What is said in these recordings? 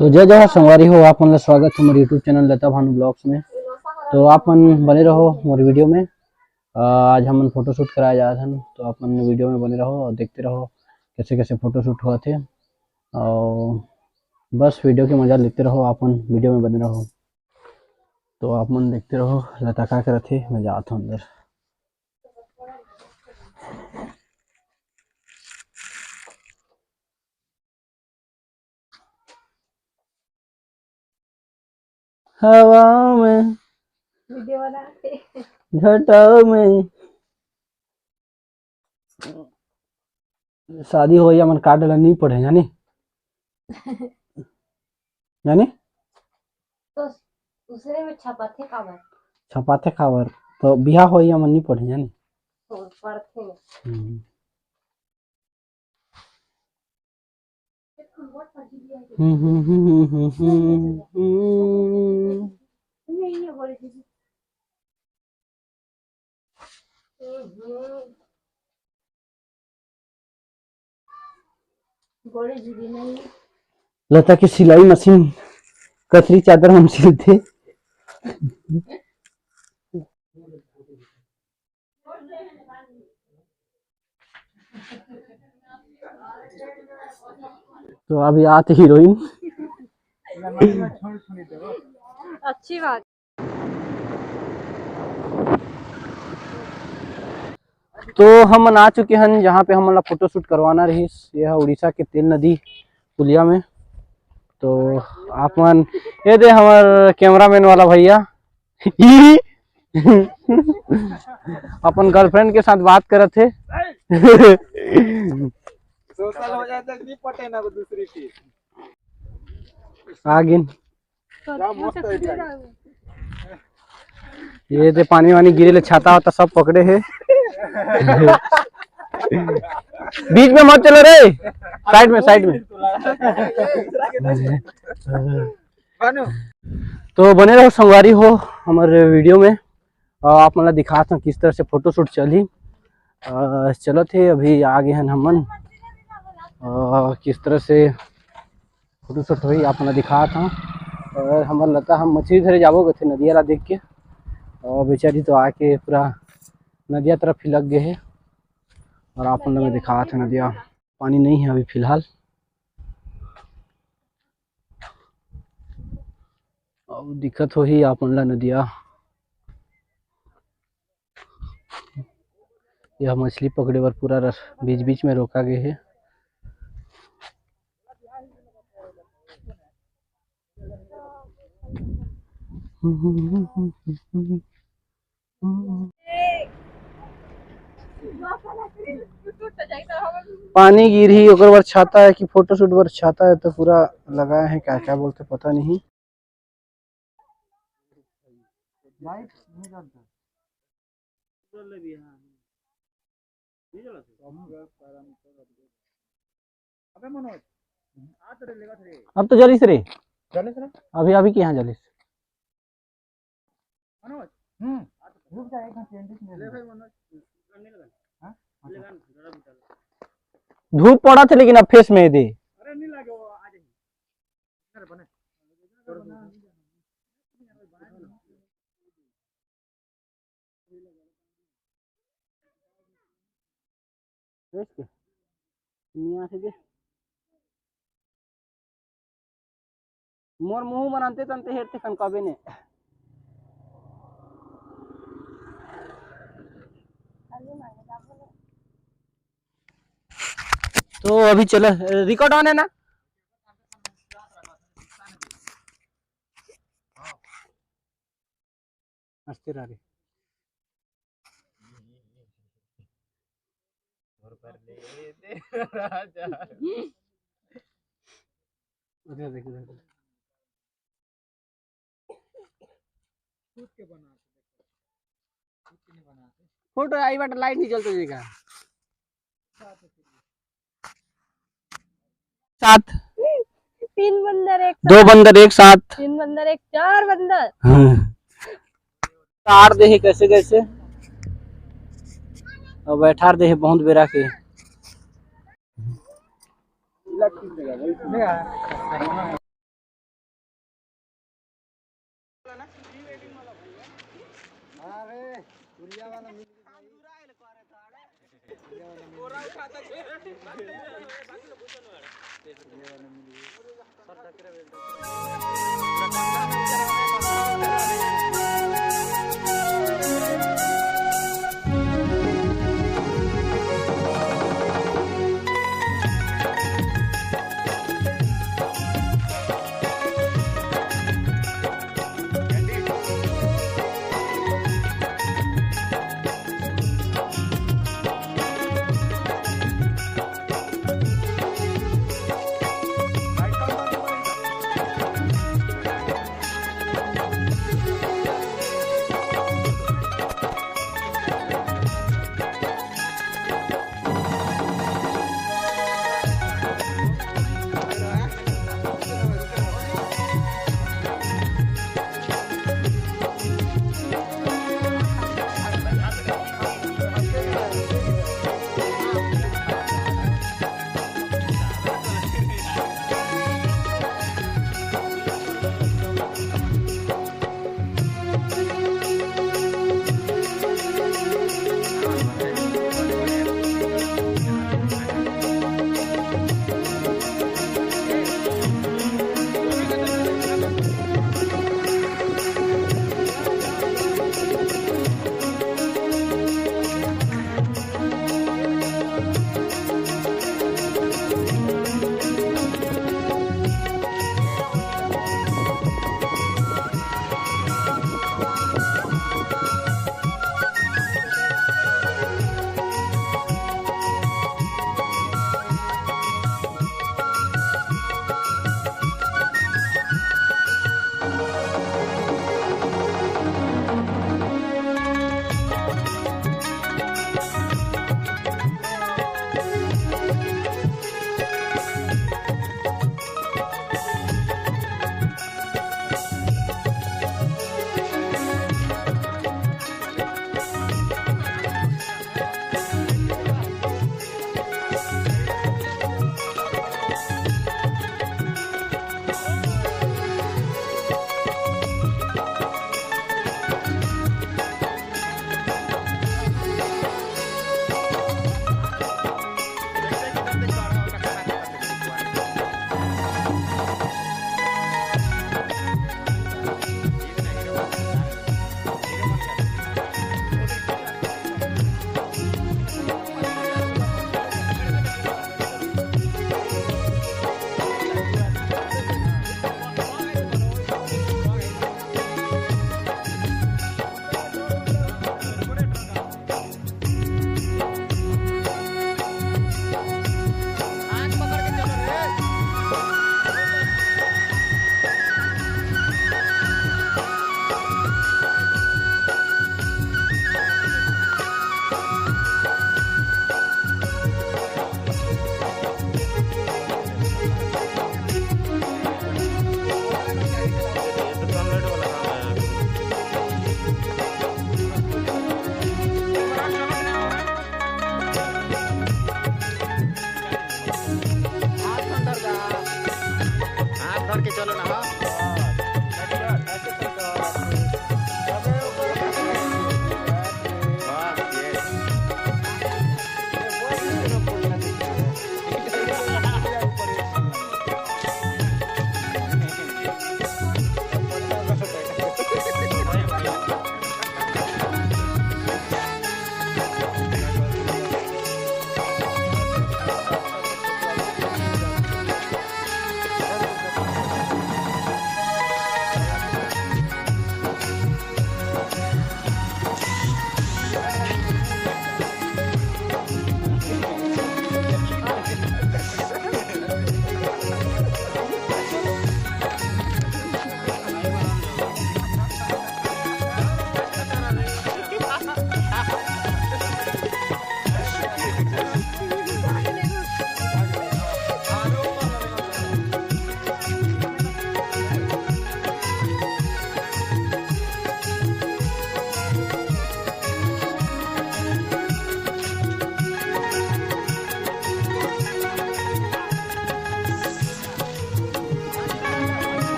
तो जय जवाहर संगवारी हो आप मन स्वागत है हमारे यूट्यूब चैनल लता भानु ब्लॉग्स में। तो आप मन बने रहो हमारे वीडियो में। आज हम फोटोशूट कराया जा रहा था, तो आप मन वीडियो में बने रहो और देखते रहो कैसे कैसे फोटोशूट हुआ थे। और बस वीडियो की मजा लेते रहो, आप मन वीडियो में बने रहो। तो आप मन देखते रहो लता का करते, मैं जाता हूँ अंदर। हवा में घटाओ में शादी हो या मन काट डाला नहीं पड़े जानी जानी तो दूसरे में छपाते काबर छपाते खावर तो बिहार हो या मन नहीं पड़े जानी तो पढ़ते नहीं ये बोले थी बोले दीदी नहीं लता की सिलाई मशीन कतरी चादर हम सिलते। तो अभी आते हीरोइन अच्छी बात। तो हम आ चुके हैं जहाँ पे हम फोटो शूट करवाना रही, यह उड़ीसा के तेल नदी पुलिया में। तो आप मन ये दे हमार कैमरामैन वाला भैया अपन गर्लफ्रेंड के साथ बात करत थे। सोशल हो जाए तक नहीं पटे ना दूसरी चीज आगे क्या मस्त है। ये दे पानी वानी गिरे छाता वाता सब पकड़े है। बीच में मत चलो रे, साइड में साइड में। तो बने रहो संगवारी हो हमारे वीडियो में। आप मतलब दिखाते हैं किस तरह से फोटोशूट चली। चलो थे अभी आगे हैं हमन किस तरह से फोटोशूट हुई आप मतलब दिखाता हूँ। और हमारे लता हम मछली धरे जाबो गए थे नदिया ला देख के, और बेचारी तो आके पूरा नदिया तरफ ही लग गए है। और आप मतलब मैं दिखा था नदिया पानी नहीं है अभी फिलहाल। अब दिक्कत हो ही आप मतलब नदिया यह मछली पकड़े पर पूरा बीच बीच में रोका गया है। पानी गिर ही ओकर बार छाता है कि फोटोशूट बार छाता है तो पूरा लगाया है, क्या क्या बोलते पता नहीं। अब तो जलिस रे, अभी अभी की यहाँ जलिस धूप पड़ा थे लेकिन अब फेस में दे। मोर मुंह बनाते तनते हेरते कनकाबे ने। तो अभी चले रिकॉर्ड ऑन है ना। हंसते रह रहे फोटो आई बट लाइट नहीं चलते देगा। साथ तीन बंदर एक दो बंदर एक साथ, तीन बंदर एक चार बंदर तार दे है कैसे कैसे और बैठार दे है बहुत बेरा के। कोरा उठाता छे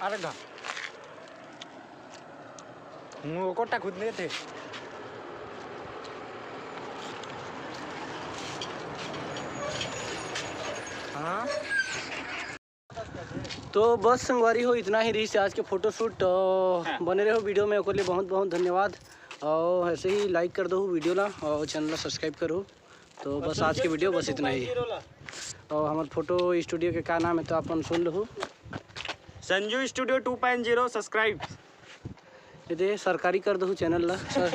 मारेगा मुंह कोटा खुदने थे हाँ तो बस संगवारी हो इतना ही रही से आज के फोटोशूट। बने रहो वीडियो में, ओके लिए बहुत बहुत धन्यवाद। और ऐसे ही लाइक कर दो वीडियो ला और चैनल ला सब्सक्राइब करो। तो बस आज के वीडियो बस इतना ही। और हमारे फोटो स्टूडियो के क्या नाम है तो अपन सुन लो, संजू स्टूडियो 2.0 सब्सक्राइब ये सरकारी कर दो चैनल ला सर।